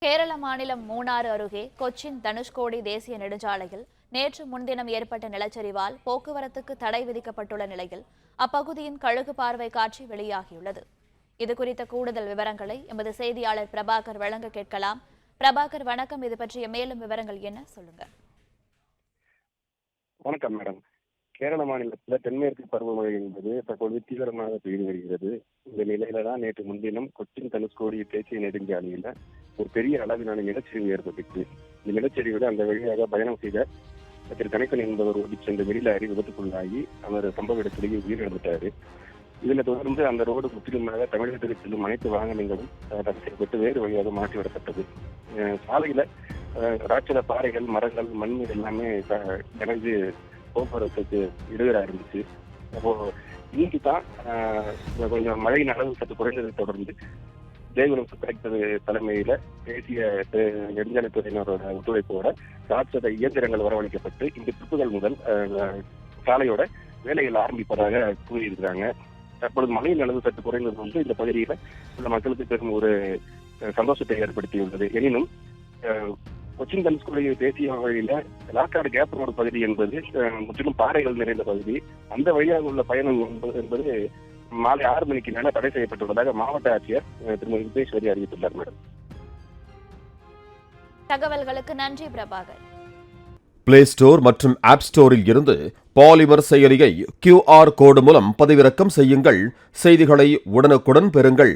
கேரள மாநிலம் மூணாறு அருகே கொச்சின் தனுஷ்கோடி தேசிய நெடுஞ்சாலையில் நேற்று முன்தினம் ஏற்பட்ட நிலச்சரிவால் போக்குவரத்துக்கு தடை விதிக்கப்பட்டுள்ள நிலையில் அப்பகுதியின் கழுகு பார்வை காட்சி வெளியாகியுள்ளது. இதுகுறித்த கூடுதல் விவரங்களை எமது செய்தியாளர் பிரபாகர் வழங்க கேட்கலாம். பிரபாகர் வணக்கம். இது பற்றிய மேலும் விவரங்கள் என்ன, சொல்லுங்க. வணக்கம் மேடம். கேரள மாநிலத்தில் தென்மேற்கு பருவமழை என்பது தற்போது தீவிரமாக பெய்து வருகிறது. இந்த நிலையில தான் நேற்று முன்தினம் கொச்சின் தனுஷ்கோடி தேசிய நெடுஞ்சாலையில ஒரு பெரிய அளவிலான நிலச்சரிவு ஏற்பட்டுச்சு. இந்த நிலச்சரிவில் அந்த வழியாக பயணம் செய்த திரு கணக்கன் என்பவர் ஓடி சென்ற வெளியிலாரி விபத்துக்குள்ளாகி அவர் சம்பவ இடத்திலேயே உயிரிழந்துட்டாரு. இதுல தொடர்ந்து அந்த ரோடு முற்றிலுமாக தமிழகத்திற்கு செல்லும் அனைத்து வாகனங்களும் ரத்து செய்யப்பட்டு வேறு வழியாக மாற்றிவிடப்பட்டது. சாலையில ராட்சத பாறைகள், மரங்கள், மண் எல்லாமே இணைந்து போக்குவரத்துக்கு இடையூறா இருந்துச்சு. அப்போ இன்னைக்கு தான் கொஞ்சம் மழையின் அளவு சற்று குறைந்ததை தொடர்ந்து தேவரம் கலெக்டர் தலைமையில தேசிய நெடுஞ்சாலைத்துறையினரோட ஒத்துழைப்போட ராட்சத இயந்திரங்கள் வரவழைக்கப்பட்டு இந்த பிற்பகல் முதல் சாலையோட வேலைகள் ஆரம்பிப்பதாக கூறியிருக்கிறாங்க. தற்பொழுது மழையின் அளவு சற்று குறைந்தது வந்து இந்த பகுதியில உள்ள மக்களுக்கு பெரும் ஒரு சந்தோஷத்தை ஏற்படுத்தியுள்ளது. எனினும் கொச்சின் தனுஷ்கோடி தேசிய வழியில லாக்காடு கேப் ரோடு பகுதி என்பது முற்றிலும் பாறைகள் நிறைந்த பகுதி. அந்த வழியாக உள்ள பயணம் என்பது மாலை 6 மணிக்கு மேல தடை செய்யப்பட்டுள்ளதாக மாவட்ட ஆட்சியர் திருமதி விக்னேஸ்வரி அறிவித்துள்ளார். மேடம், தகவல்களுக்கு நன்றி பிரபாகர். பிளே ஸ்டோர் மற்றும் ஆப் ஸ்டோரில் இருந்து பாலிமர் செயலியை QR கோடு மூலம் பதிவிறக்கம் செய்யுங்கள். செய்திகளை உடனுக்குடன் பெறுங்கள்.